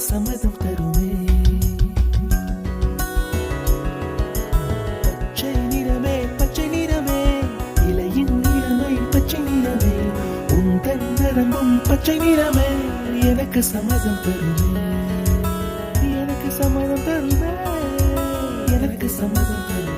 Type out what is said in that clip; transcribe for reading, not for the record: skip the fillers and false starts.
சம்மதம் தருமே. பச்சை நிறமே பச்சை நிறமே, இலையின் நிறமை பச்சை நிறமே, உந்தன் நரம்பும் பச்சை நிறமே, எனக்கு சம்மதம் தருமே, எனக்கு சம்மதம் தருமே, எனக்கு சம்மதம் தருமே.